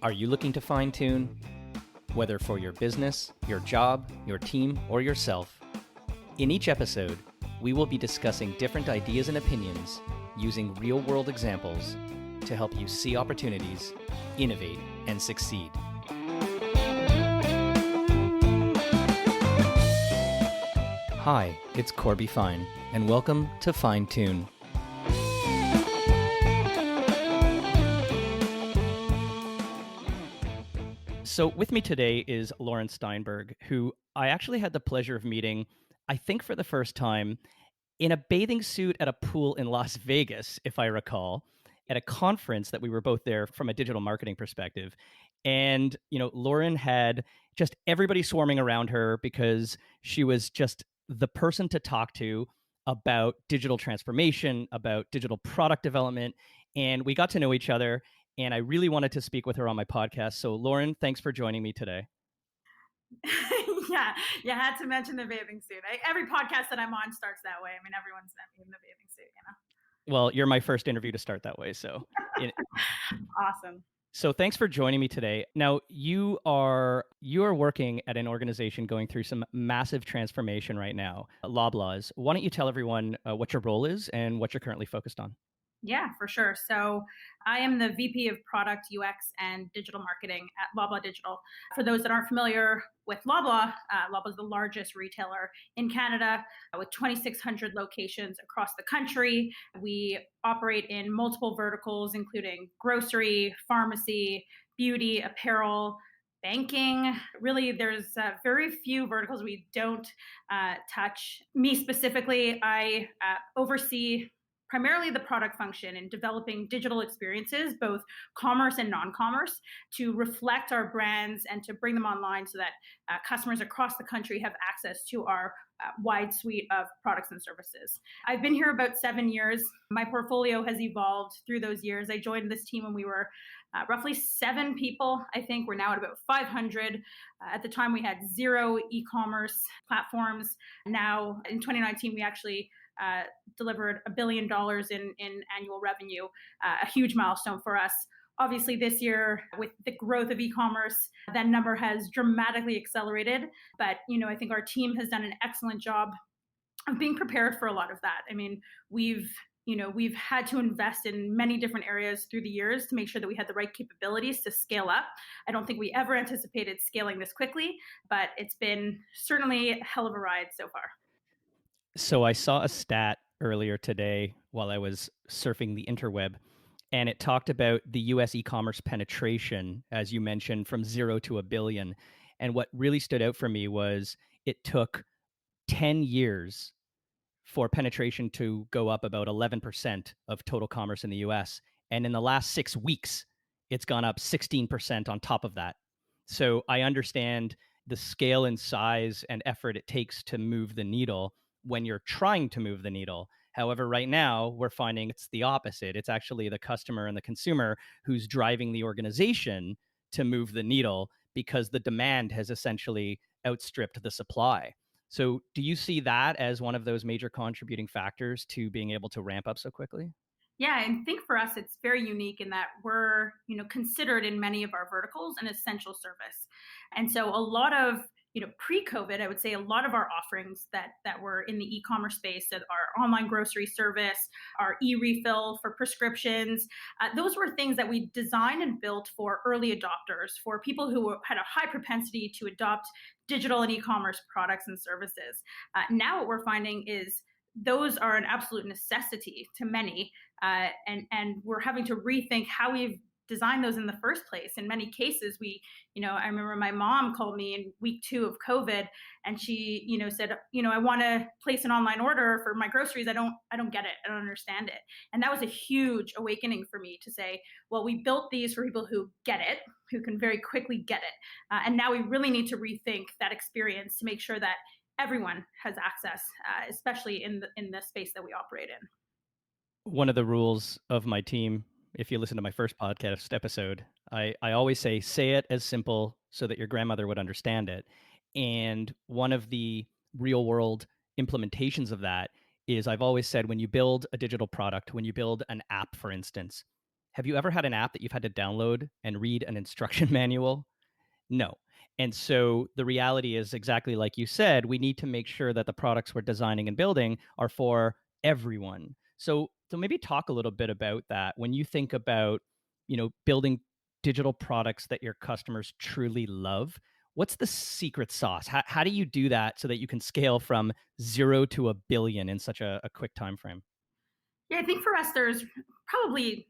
Are you looking to fine-tune? Whether for your business, your job, your team, or yourself. In each episode, we will be discussing different ideas and opinions using real-world examples to help you see opportunities, innovate, and succeed. Hi, it's Corby Fine, and welcome to Fine Tune. So with me today is Lauren Steinberg, who I actually had the pleasure of meeting, I think for the first time, in a bathing suit at a pool in Las Vegas, if I recall, at a conference that we were both there from a digital marketing perspective. And, Lauren had just everybody swarming around her because she was just the person to talk to about digital transformation, about digital product development. And we got to know each other. And I really wanted to speak with her on my podcast. So, Lauren, thanks for joining me today. Yeah, you had to mention the bathing suit. Every podcast that I'm on starts that way. I mean, everyone's in the bathing suit, Well, you're my first interview to start that way. So, Awesome. So thanks for joining me today. Now, you are working at an organization going through some massive transformation right now, Loblaws. Why don't you tell everyone what your role is and what you're currently focused on? Yeah, for sure. So I am the VP of Product, UX, and Digital Marketing at Loblaw Digital. For those that aren't familiar with Loblaw, Loblaw is the largest retailer in Canada with 2,600 locations across the country. We operate in multiple verticals, including grocery, pharmacy, beauty, apparel, banking. Really, there's very few verticals we don't touch. Me specifically, I oversee primarily the product function in developing digital experiences, both commerce and non-commerce, to reflect our brands and to bring them online so that customers across the country have access to our wide suite of products and services. I've been here about 7 years. My portfolio has evolved through those years. I joined this team when we were roughly 7 people. I think we're now at about 500. At the time, we had 0 e-commerce platforms. Now, in 2019, we actually delivered $1 billion in annual revenue, a huge milestone for us. Obviously, this year, with the growth of e-commerce, that number has dramatically accelerated. But, I think our team has done an excellent job of being prepared for a lot of that. I mean, we've had to invest in many different areas through the years to make sure that we had the right capabilities to scale up. I don't think we ever anticipated scaling this quickly, but it's been certainly a hell of a ride so far. So I saw a stat earlier today while I was surfing the interweb, and it talked about the US e-commerce penetration, as you mentioned, from 0 to $1 billion. And what really stood out for me was it took 10 years for penetration to go up about 11% of total commerce in the US. And in the last 6 weeks, it's gone up 16% on top of that. So I understand the scale and size and effort it takes to move the needle when you're trying to move the needle. However, right now, we're finding it's the opposite. It's actually the customer and the consumer who's driving the organization to move the needle because the demand has essentially outstripped the supply. So do you see that as one of those major contributing factors to being able to ramp up so quickly? Yeah, and I think for us, it's very unique in that we're, considered in many of our verticals an essential service. And so a lot of pre-COVID, I would say a lot of our offerings that were in the e-commerce space, that our online grocery service, our e-refill for prescriptions, those were things that we designed and built for early adopters, for people who had a high propensity to adopt digital and e-commerce products and services. Now what we're finding is those are an absolute necessity to many, and we're having to rethink how we've designed those in the first place. In many cases, I remember my mom called me in week 2 of COVID, and she, said, I want to place an online order for my groceries. I don't get it. I don't understand it. And that was a huge awakening for me to say, well, we built these for people who get it, who can very quickly get it. And now we really need to rethink that experience to make sure that everyone has access, especially in the space that we operate in. One of the rules of my team, if you listen to my first podcast episode, I always say it as simple so that your grandmother would understand it. And one of the real world implementations of that is I've always said when you build a digital product, when you build an app, for instance, Have you ever had an app that you've had to download and read an instruction manual? No. And so the reality is exactly like you said, we need to make sure that the products we're designing and building are for everyone. So maybe talk a little bit about that. When you think about, building digital products that your customers truly love, what's the secret sauce? How do you do that so that you can scale from 0 to a billion in such a quick time frame? Yeah, I think for us, there's probably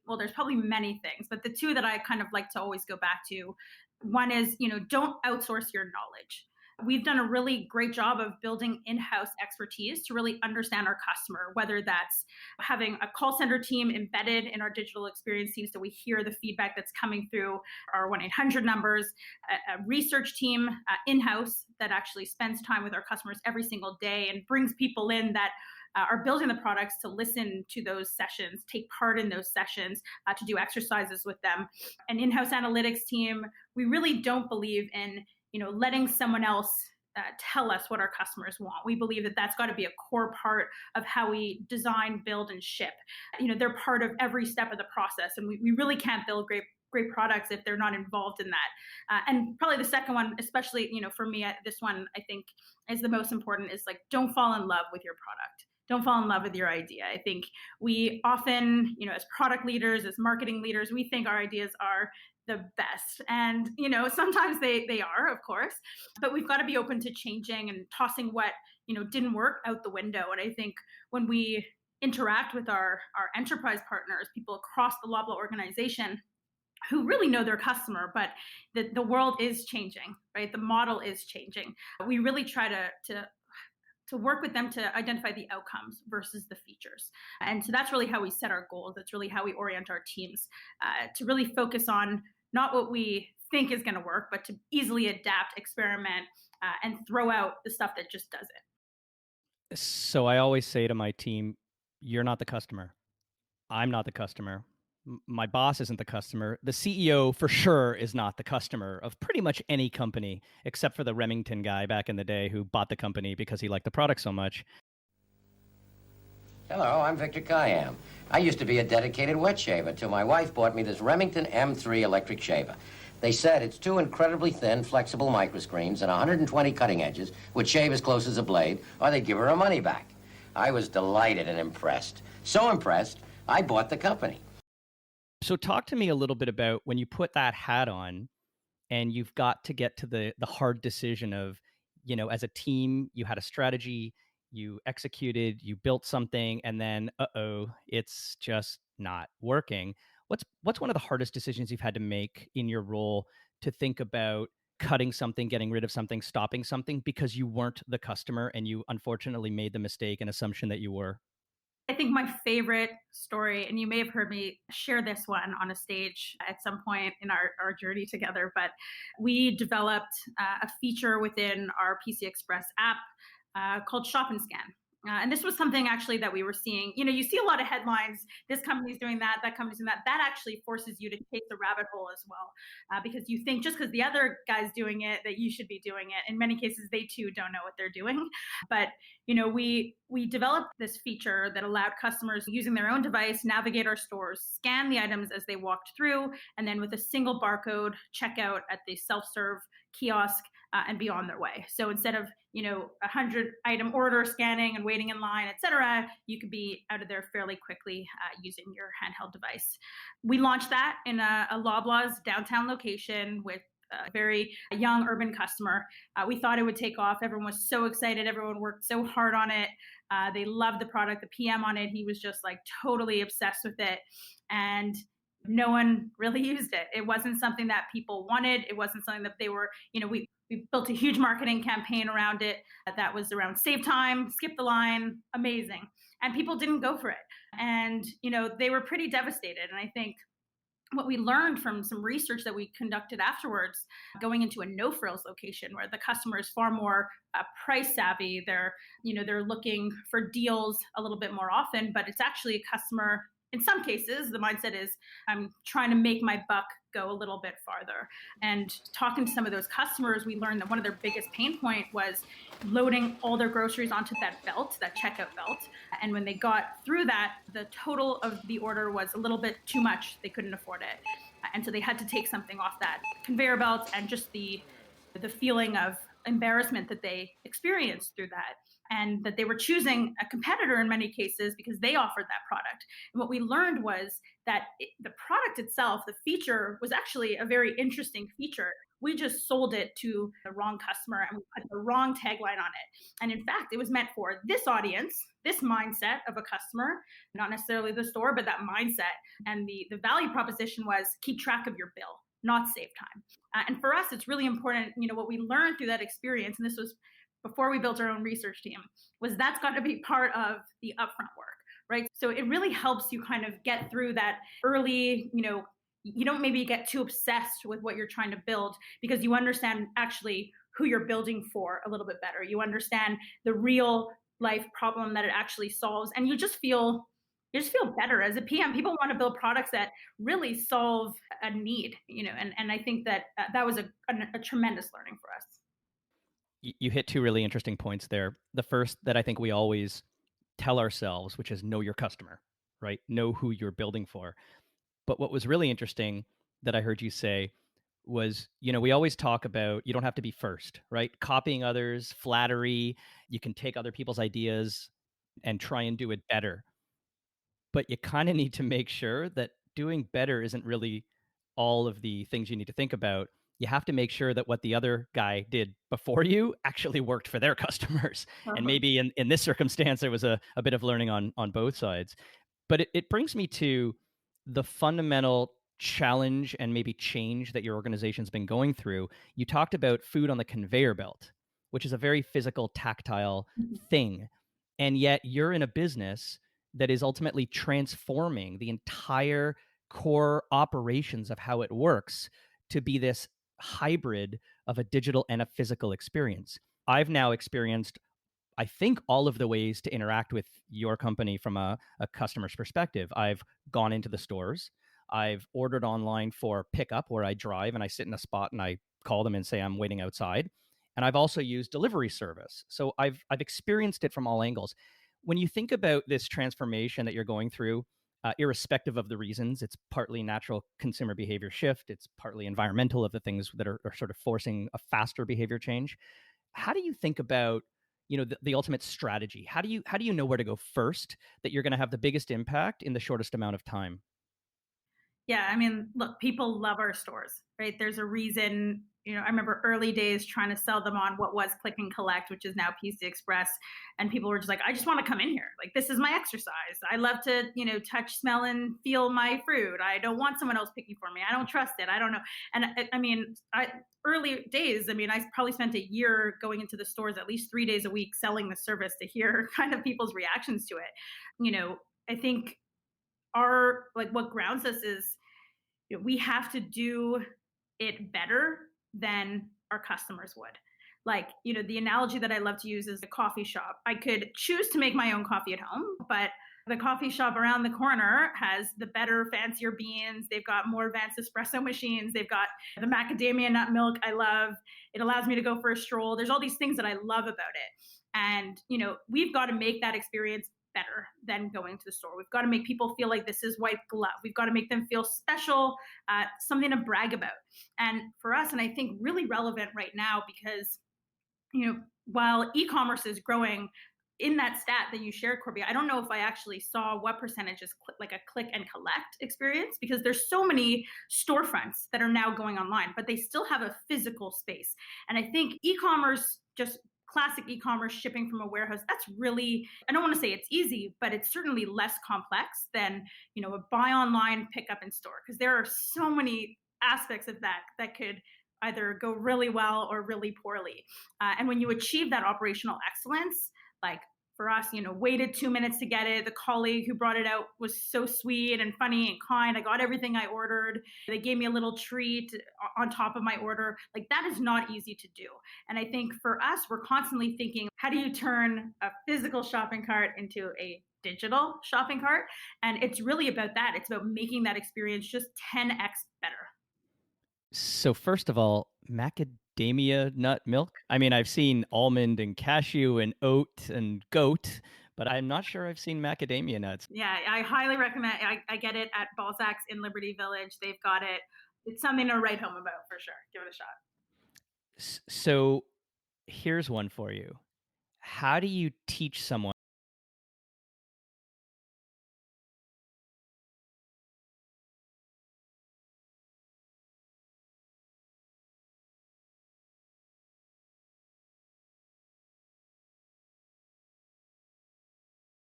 many things, but the two that I kind of like to always go back to, one is, don't outsource your knowledge. We've done a really great job of building in-house expertise to really understand our customer, whether that's having a call center team embedded in our digital experience team so we hear the feedback that's coming through our 1-800 numbers, a research team in-house that actually spends time with our customers every single day and brings people in that are building the products to listen to those sessions, take part in those sessions, to do exercises with them. An in-house analytics team. We really don't believe in letting someone else tell us what our customers want. We believe that that's got to be a core part of how we design, build, and ship. They're part of every step of the process, and we really can't build great products if they're not involved in that. And probably the second one, especially for me, this one I think is the most important, is like, don't fall in love with your product. Don't fall in love with your idea. I think we often, as product leaders, as marketing leaders, we think our ideas are the best. And, sometimes they are, of course, but we've got to be open to changing and tossing what, didn't work out the window. And I think when we interact with our enterprise partners, people across the Loblaw organization, who really know their customer, but the world is changing, right? The model is changing. We really try to work with them to identify the outcomes versus the features. And so that's really how we set our goals. That's really how we orient our teams, to really focus on not what we think is going to work, but to easily adapt, experiment, and throw out the stuff that just doesn't. So I always say to my team, you're not the customer. I'm not the customer. My boss isn't the customer. The CEO for sure is not the customer of pretty much any company, except for the Remington guy back in the day who bought the company because he liked the product so much. Hello, I'm Victor Kayam. I used to be a dedicated wet shaver till my wife bought me this Remington M3 electric shaver. They said it's two incredibly thin, flexible microscreens and 120 cutting edges would shave as close as a blade, or they'd give her her money back. I was delighted and impressed. So impressed, I bought the company. So talk to me a little bit about when you put that hat on and you've got to get to the hard decision of, as a team, you had a strategy, you executed, you built something, and then, it's just not working. What's one of the hardest decisions you've had to make in your role to think about cutting something, getting rid of something, stopping something because you weren't the customer and you unfortunately made the mistake and assumption that you were? I think my favorite story, and you may have heard me share this one on a stage at some point in our journey together, but we developed a feature within our PC Express app called Shop and Scan. And this was something actually that we were seeing. You see a lot of headlines, this company's doing that, that company's doing that. That actually forces you to chase the rabbit hole as well, because you think just because the other guy's doing it, that you should be doing it. In many cases, they too don't know what they're doing. But we developed this feature that allowed customers using their own device navigate our stores, scan the items as they walked through, and then with a single barcode, check out at the self-serve kiosk, and be on their way. So instead of 100 item order scanning and waiting in line, et cetera, you could be out of there fairly quickly using your handheld device. We launched that in a Loblaw's downtown location with a very young urban customer. We thought it would take off. Everyone was so excited. Everyone worked so hard on it. They loved the product. The PM on it, he was just like totally obsessed with it. And no one really used it. It wasn't something that people wanted. It wasn't something that they were, we built a huge marketing campaign around it that was around save time, skip the line, amazing. And people didn't go for it. And, they were pretty devastated. And I think what we learned from some research that we conducted afterwards, going into a no frills location where the customer is far more price savvy, they're looking for deals a little bit more often, but it's actually a customer in some cases, the mindset is I'm trying to make my buck go a little bit farther. And talking to some of those customers, we learned that one of their biggest pain point was loading all their groceries onto that belt, that checkout belt. And when they got through that, the total of the order was a little bit too much. They couldn't afford it. And so they had to take something off that conveyor belt, and just the feeling of embarrassment that they experienced through that, and that they were choosing a competitor in many cases because they offered that product. And what we learned was that the product itself, the feature, was actually a very interesting feature. We just sold it to the wrong customer and we put the wrong tagline on it. And in fact, it was meant for this audience, this mindset of a customer, not necessarily the store, but that mindset. And the value proposition was keep track of your bill, not save time. And for us, it's really important, what we learned through that experience, and this was before we built our own research team, was that's got to be part of the upfront work, right? So it really helps you kind of get through that early, you don't maybe get too obsessed with what you're trying to build, because you understand actually who you're building for a little bit better. You understand the real life problem that it actually solves, and you just feel better as a PM. People want to build products that really solve a need, and I think that that was a tremendous learning for us. You hit two really interesting points there. The first that I think we always tell ourselves, which is know your customer, right? Know who you're building for. But what was really interesting that I heard you say was, we always talk about you don't have to be first, right? Copying others, flattery, you can take other people's ideas and try and do it better. But you kind of need to make sure that doing better isn't really all of the things you need to think about. You have to make sure that what the other guy did before you actually worked for their customers. Uh-huh. And maybe in this circumstance, there was a bit of learning on both sides. But it brings me to the fundamental challenge and maybe change that your organization's been going through. You talked about food on the conveyor belt, which is a very physical, tactile thing. And yet you're in a business that is ultimately transforming the entire core operations of how it works to be this hybrid of a digital and a physical experience. I've now experienced, I think, all of the ways to interact with your company from a customer's perspective. I've gone into the stores. I've ordered online for pickup, where I drive and I sit in a spot and I call them and say I'm waiting outside. And I've also used delivery service. So I've experienced it from all angles. When you think about this transformation that you're going through, irrespective of the reasons, it's partly natural consumer behavior shift. It's partly environmental of the things that are sort of forcing a faster behavior change. How do you think about, the ultimate strategy? How do you know where to go first that you're going to have the biggest impact in the shortest amount of time? Yeah, I mean, look, people love our stores, right? There's a reason, I remember early days trying to sell them on what was Click and Collect, which is now PC Express. And people were just like, I just want to come in here. Like, this is my exercise. I love to, touch, smell, and feel my fruit. I don't want someone else picking for me. I don't trust it. I don't know. And early days, I probably spent a year going into the stores at least 3 days a week selling the service to hear kind of people's reactions to it. I think what grounds us is we have to do it better than our customers would. The analogy that I love to use is a coffee shop. I could choose to make my own coffee at home, but the coffee shop around the corner has the better, fancier beans. They've got more advanced espresso machines. They've got the macadamia nut milk I love. It allows me to go for a stroll. There's all these things that I love about it. And, we've got to make that experience better than going to the store. We've got to make people feel like this is white glove. We've got to make them feel special, something to brag about. And for us, and I think really relevant right now, because, while e-commerce is growing, in that stat that you shared, Corby, I don't know if I actually saw what percentage is like a click and collect experience, because there's so many storefronts that are now going online, but they still have a physical space. And I think e-commerce, just classic e-commerce shipping from a warehouse, that's really, I don't want to say it's easy, but it's certainly less complex than, a buy online, pick up in store, because there are so many aspects of that could either go really well or really poorly. And when you achieve that operational excellence, like for us, waited 2 minutes to get it. The colleague who brought it out was so sweet and funny and kind. I got everything I ordered. They gave me a little treat on top of my order. Like, that is not easy to do. And I think for us, we're constantly thinking, how do you turn a physical shopping cart into a digital shopping cart? And it's really about that. It's about making that experience just 10x better. So first of all, macadamia nut milk. I mean, I've seen almond and cashew and oat and goat, but I'm not sure I've seen macadamia nuts. Yeah, I highly recommend. I get it at Balzac's in Liberty Village. They've got it. It's something to write home about for sure. Give it a shot. So here's one for you. How do you teach someone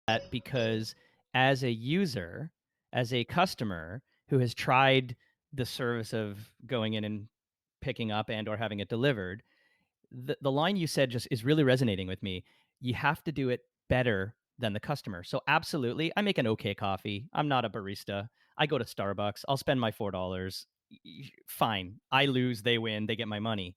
that? Because as a user, as a customer who has tried the service of going in and picking up and or having it delivered, the line you said just is really resonating with me. You have to do it better than the customer. So absolutely, I make an okay coffee. I'm not a barista. I go to Starbucks. I'll spend my $4. Fine. I lose, they win, they get my money.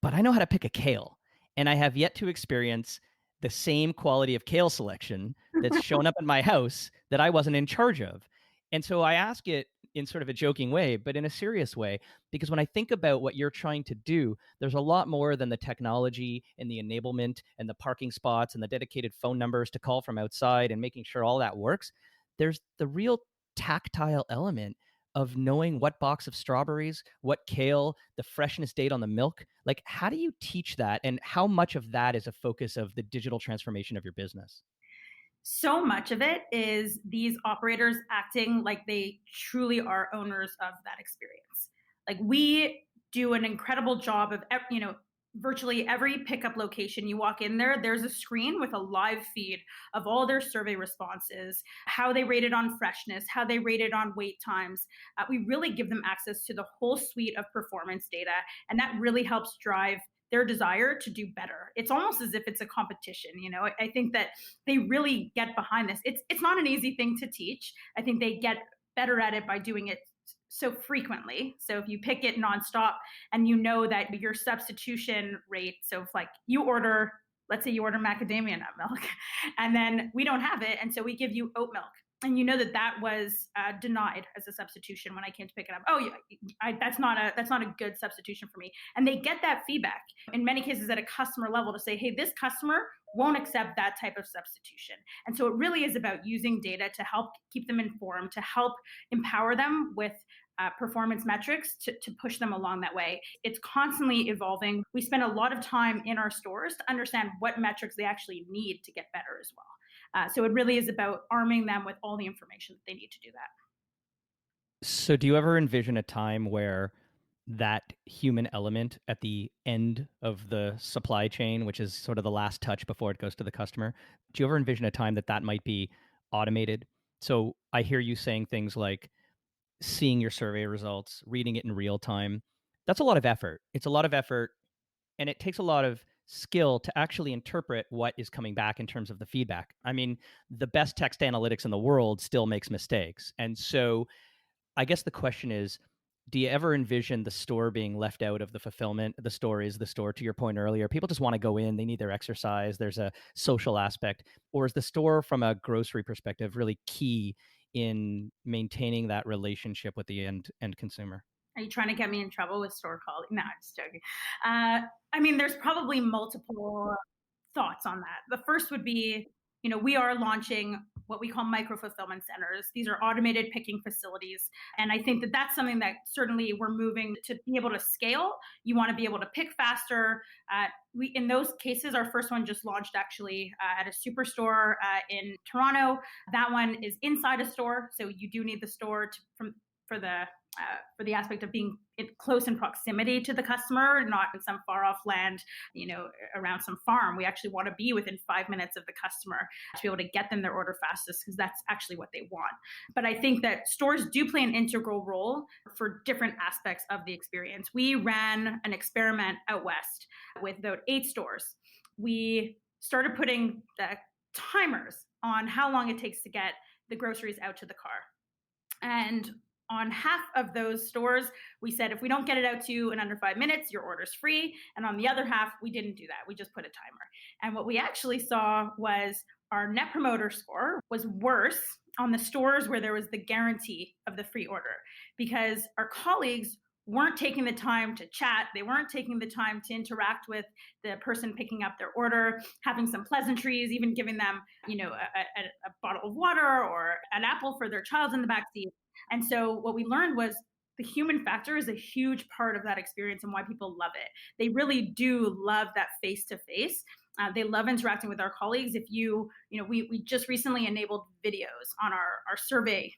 But I know how to pick a kale, and I have yet to experience the same quality of kale selection that's shown up in my house that I wasn't in charge of. And so I ask it in sort of a joking way, but in a serious way, because when I think about what you're trying to do, there's a lot more than the technology and the enablement and the parking spots and the dedicated phone numbers to call from outside and making sure all that works. There's the real tactile element of knowing what box of strawberries, what kale, the freshness date on the milk. Like, how do you teach that? And how much of that is a focus of the digital transformation of your business? So much of it is these operators acting like they truly are owners of that experience. Like, we do an incredible job of, virtually every pickup location you walk in there, there's a screen with a live feed of all their survey responses, how they rated on freshness, how they rated on wait times. We really give them access to the whole suite of performance data, and that really helps drive their desire to do better. It's almost as if it's a competition. I think that they really get behind this. It's not an easy thing to teach. I think they get better at it by doing it so frequently. So if you pick it nonstop and you know that your substitution rate, so if like let's say you order macadamia nut milk and then we don't have it, and so we give you oat milk, and you know that was denied as a substitution when I came to pick it up. Oh, yeah, that's not a good substitution for me. And they get that feedback in many cases at a customer level to say, hey, this customer won't accept that type of substitution. And so it really is about using data to help keep them informed, to help empower them with performance metrics to push them along that way. It's constantly evolving. We spend a lot of time in our stores to understand what metrics they actually need to get better as well. So it really is about arming them with all the information that they need to do that. So do you ever envision a time where that human element at the end of the supply chain, which is sort of the last touch before it goes to the customer, do you ever envision a time that might be automated? So I hear you saying things like seeing your survey results, reading it in real time. That's a lot of effort. It's a lot of effort, and it takes a lot of skill to actually interpret what is coming back in terms of the feedback. I mean, the best text analytics in the world still makes mistakes. And so I guess the question is, do you ever envision the store being left out of the fulfillment? The store is the store, to your point earlier. People just want to go in, they need their exercise, there's a social aspect. Or is the store, from a grocery perspective, really key in maintaining that relationship with the end consumer? Are you trying to get me in trouble with store quality? No, I'm just joking. I mean, there's probably multiple thoughts on that. The first would be, we are launching what we call micro fulfillment centers. These are automated picking facilities. And I think that that's something that certainly we're moving to be able to scale. You want to be able to pick faster. In those cases, our first one just launched actually at a superstore in Toronto. That one is inside a store. So you do need the store for the aspect of being close in proximity to the customer, not in some far off land, around some farm. We actually want to be within 5 minutes of the customer to be able to get them their order fastest, because that's actually what they want. But I think that stores do play an integral role for different aspects of the experience. We ran an experiment out west with about 8 stores. We started putting the timers on how long it takes to get the groceries out to the car. And on half of those stores, we said, if we don't get it out to you in under 5 minutes, your order's free. And on the other half, we didn't do that. We just put a timer. And what we actually saw was our net promoter score was worse on the stores where there was the guarantee of the free order, because our colleagues weren't taking the time to chat. They weren't taking the time to interact with the person picking up their order, having some pleasantries, even giving them, a bottle of water or an apple for their child in the back seat. And so what we learned was the human factor is a huge part of that experience and why people love it. They really do love that face to face. They love interacting with our colleagues. If we just recently enabled videos on our survey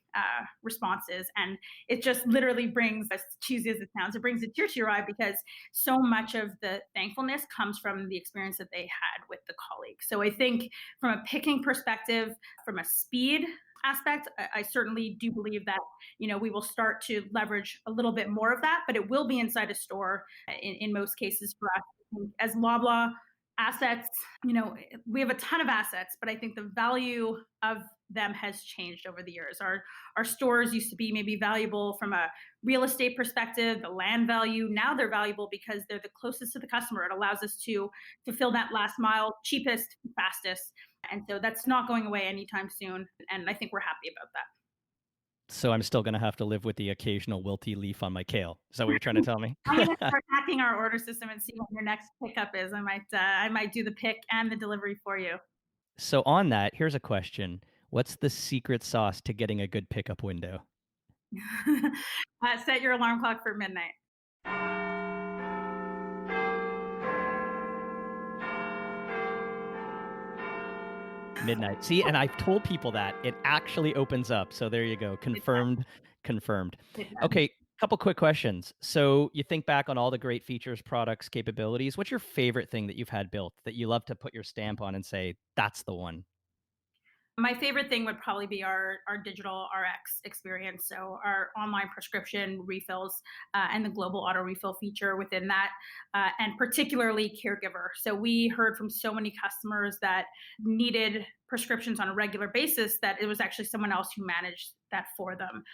responses, and it just literally brings, as cheesy as it sounds, it brings a tear to your eye, because so much of the thankfulness comes from the experience that they had with the colleagues. So I think from a picking perspective, from a speed aspect, I certainly do believe that, we will start to leverage a little bit more of that, but it will be inside a store in most cases for us. As Loblaw, assets, we have a ton of assets, but I think the value of them has changed over the years. Our stores used to be maybe valuable from a real estate perspective, the land value. Now they're valuable because they're the closest to the customer. It allows us to fulfill that last mile, cheapest, fastest. And so that's not going away anytime soon. And I think we're happy about that. So I'm still going to have to live with the occasional wilty leaf on my kale. Is that what you're trying to tell me? I'm going to start hacking our order system and see what your next pickup is. I might do the pick and the delivery for you. So on that, here's a question. What's the secret sauce to getting a good pickup window? Set your alarm clock for midnight. Midnight. See, and I've told people that. It actually opens up. So there you go. Confirmed. Okay, couple quick questions. So you think back on all the great features, products, capabilities. What's your favorite thing that you've had built that you love to put your stamp on and say, that's the one? My favorite thing would probably be our digital RX experience. So our online prescription refills and the global auto refill feature within that, and particularly caregiver. So we heard from so many customers that needed prescriptions on a regular basis that it was actually someone else who managed that for them.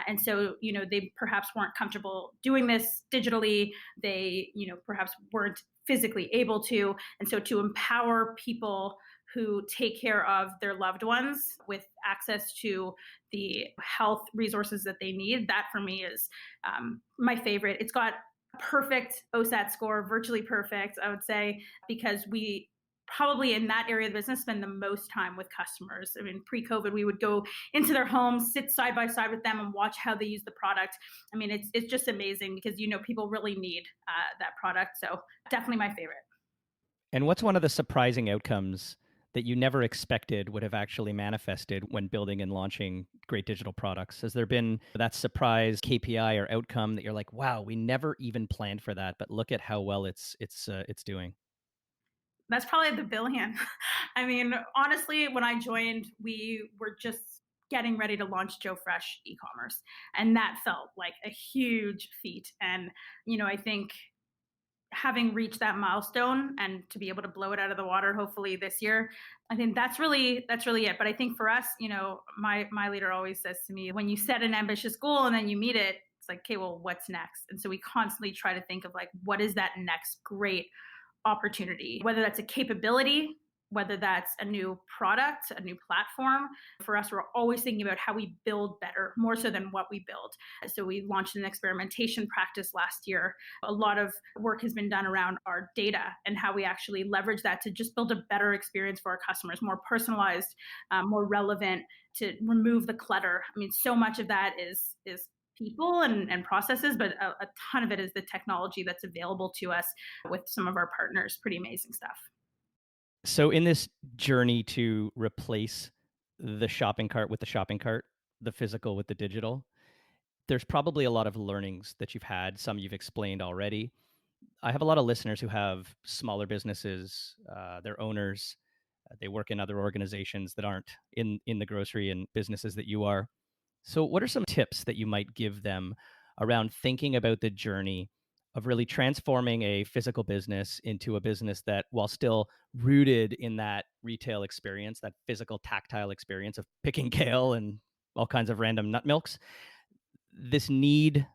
And so, they perhaps weren't comfortable doing this digitally. They, perhaps weren't physically able to. And so to empower people who take care of their loved ones with access to the health resources that they need, that for me is my favorite. It's got a perfect OSAT score, virtually perfect, I would say, because we probably in that area of the business spend the most time with customers. I mean, pre-COVID, we would go into their homes, sit side by side with them and watch how they use the product. I mean, it's just amazing because, people really need that product. So definitely my favorite. And what's one of the surprising outcomes that you never expected would have actually manifested when building and launching great digital products? Has there been that surprise KPI or outcome that you're like, wow, we never even planned for that, but look at how well it's doing? That's probably the billion. I mean, honestly, when I joined, we were just getting ready to launch Joe Fresh e-commerce, and that felt like a huge feat. And I think having reached that milestone and to be able to blow it out of the water, hopefully this year, I think that's really it. But I think for us, my leader always says to me, when you set an ambitious goal and then you meet it, it's like, okay, well, what's next? And so we constantly try to think of like, what is that next great opportunity, whether that's a capability, whether that's a new product, a new platform. For us, we're always thinking about how we build better, more so than what we build. So we launched an experimentation practice last year. A lot of work has been done around our data and how we actually leverage that to just build a better experience for our customers, more personalized, more relevant, to remove the clutter. I mean, so much of that is people and processes, but a ton of it is the technology that's available to us with some of our partners. Pretty amazing stuff. So in this journey to replace the shopping cart with the shopping cart, the physical with the digital, there's probably a lot of learnings that you've had. Some you've explained already. I have a lot of listeners who have smaller businesses, they're owners, they work in other organizations that aren't in the grocery and businesses that you are. So what are some tips that you might give them around thinking about the journey of really transforming a physical business into a business that, while still rooted in that retail experience, that physical tactile experience of picking kale and all kinds of random nut milks, this need,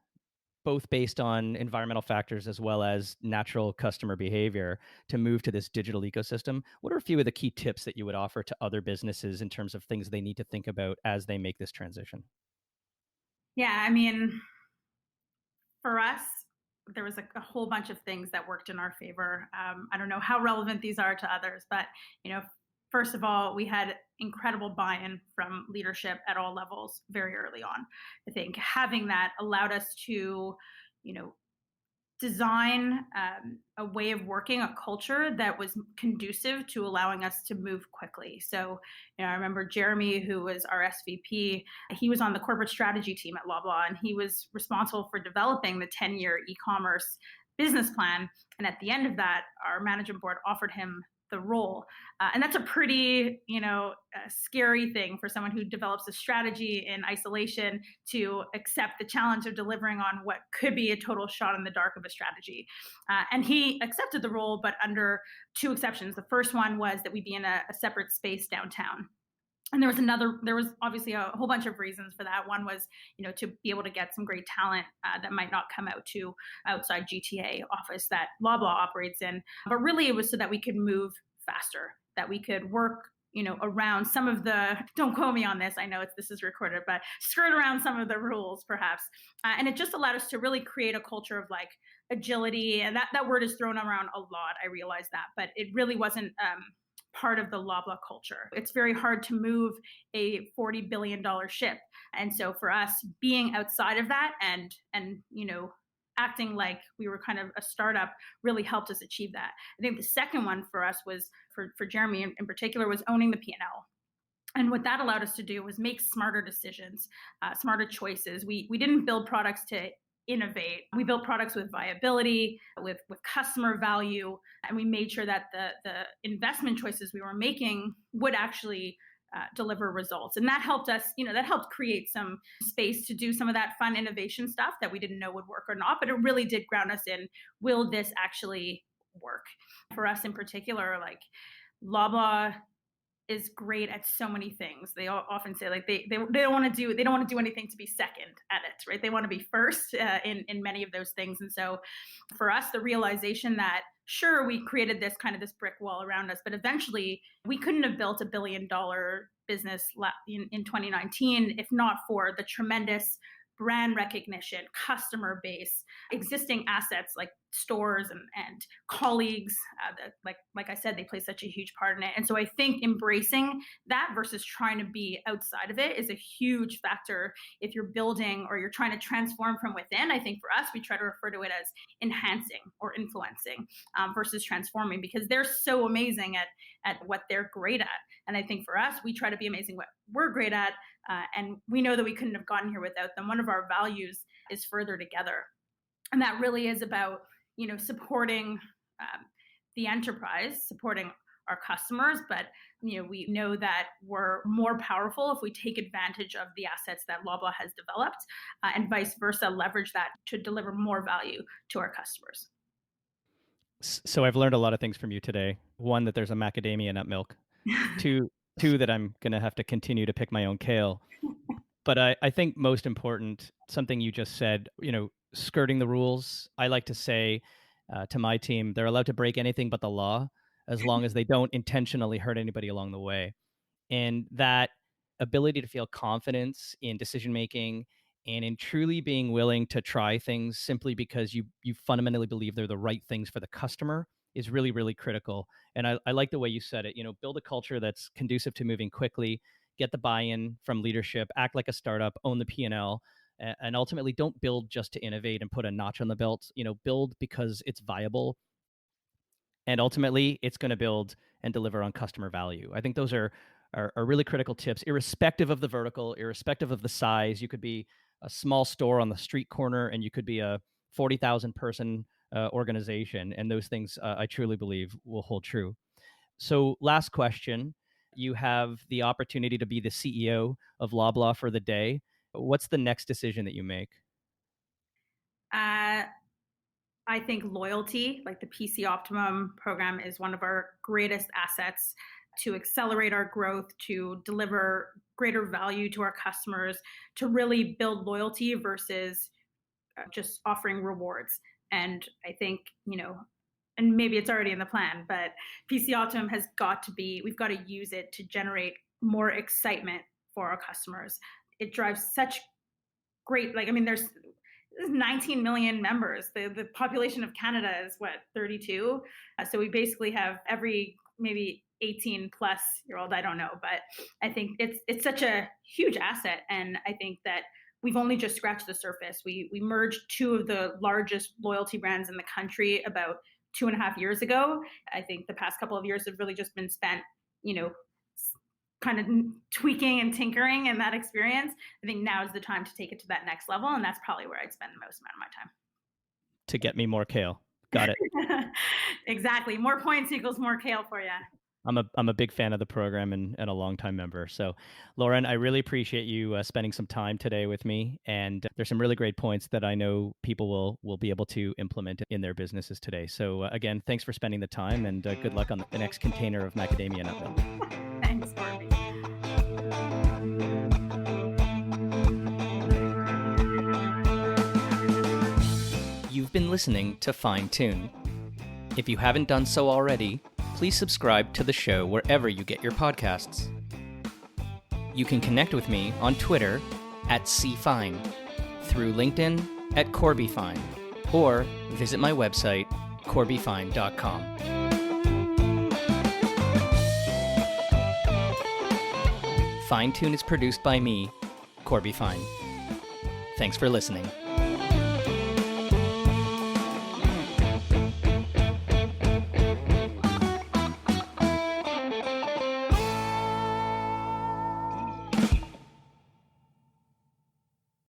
both based on environmental factors as well as natural customer behavior, to move to this digital ecosystem. What are a few of the key tips that you would offer to other businesses in terms of things they need to think about as they make this transition? Yeah, I mean, for us, there was a whole bunch of things that worked in our favor. I don't know how relevant these are to others, but first of all, we had incredible buy-in from leadership at all levels very early on. I think having that allowed us to, you know, design a way of working, a culture that was conducive to allowing us to move quickly. So, I remember Jeremy, who was our SVP, he was on the corporate strategy team at Loblaw, and he was responsible for developing the 10-year e-commerce business plan. And at the end of that, our management board offered him the role. And that's a pretty, scary thing for someone who develops a strategy in isolation to accept the challenge of delivering on what could be a total shot in the dark of a strategy. And he accepted the role, but under two exceptions. The first one was that we be in a separate space downtown. And there was obviously a whole bunch of reasons for that. One was, to be able to get some great talent that might not come out to outside GTA office that Loblaw operates in. But really it was so that we could move faster, that we could work, around some of the, don't quote me on this, I know this is recorded, but skirt around some of the rules perhaps. And it just allowed us to really create a culture of like agility. And that word is thrown around a lot. I realize that, but it really wasn't, part of the Loblaw culture. It's very hard to move a $40 billion ship. And so for us, being outside of that and acting like we were kind of a startup really helped us achieve that. I think the second one for us was, for Jeremy in particular, was owning the P&L. And what that allowed us to do was make smarter decisions, smarter choices. We didn't build products to innovate. We built products with viability, with customer value, and we made sure that the investment choices we were making would actually deliver results. And that helped us, that helped create some space to do some of that fun innovation stuff that we didn't know would work or not, but it really did ground us in, will this actually work? For us in particular, like Loblaw is great at so many things. They often say like they don't want to do anything to be second at it, right? They want to be first in many of those things. And so for us, the realization that sure, we created this brick wall around us, but eventually we couldn't have built $1 billion business in 2019 if not for the tremendous brand recognition, customer base, existing assets like stores and colleagues. Like I said, they play such a huge part in it. And so I think embracing that versus trying to be outside of it is a huge factor if you're building or you're trying to transform from within. I think for us, we try to refer to it as enhancing or influencing versus transforming, because they're so amazing at what they're great at. And I think for us, we try to be amazing what we're great at. And we know that we couldn't have gotten here without them. One of our values is further together. And that really is about, supporting the enterprise, supporting our customers. But, we know that we're more powerful if we take advantage of the assets that Loblaw has developed and vice versa, leverage that to deliver more value to our customers. So I've learned a lot of things from you today. One, that there's a macadamia nut milk. Two, that I'm going to have to continue to pick my own kale. But I think most important, something you just said, skirting the rules. I like to say to my team, they're allowed to break anything but the law as long as they don't intentionally hurt anybody along the way. And that ability to feel confidence in decision making and in truly being willing to try things simply because you fundamentally believe they're the right things for the customer is really, really critical. And I like the way you said it, build a culture that's conducive to moving quickly, get the buy-in from leadership, act like a startup, own the P&L, and ultimately don't build just to innovate and put a notch on the belt. Build because it's viable, and ultimately it's going to build and deliver on customer value. I think those are really critical tips, irrespective of the vertical, irrespective of the size. You could be a small store on the street corner, and you could be a 40,000 person organization, and those things I truly believe will hold true. So last question, you have the opportunity to be the CEO of Loblaw for the day. What's the next decision that you make? I I think loyalty, like the PC Optimum program, is one of our greatest assets to accelerate our growth, to deliver greater value to our customers, to really build loyalty versus just offering rewards. And I think, and maybe it's already in the plan, but PC Optimum has got to be, we've got to use it to generate more excitement for our customers. It drives such great, there's 19 million members. The population of Canada is 32. So we basically have every maybe 18 plus year old, I don't know, but I think it's such a huge asset. And I think that we've only just scratched the surface. We merged two of the largest loyalty brands in the country about 2.5 years ago. I think the past couple of years have really just been spent, kind of tweaking and tinkering in that experience. I think now is the time to take it to that next level. And that's probably where I'd spend the most amount of my time. To get me more kale. Got it. Exactly. More points equals more kale for you. I'm a big fan of the program and a longtime member. So, Lauren, I really appreciate you spending some time today with me. And there's some really great points that I know people will be able to implement in their businesses today. So, again, thanks for spending the time, and good luck on the next container of macadamia nut milk. Thanks, Corby. You've been listening to Fine Tune. If you haven't done so already, please subscribe to the show wherever you get your podcasts. You can connect with me on Twitter @CFine, through LinkedIn @CorbyFine, or visit my website, corbyfine.com. Fine Tune is produced by me, Corby Fine. Thanks for listening.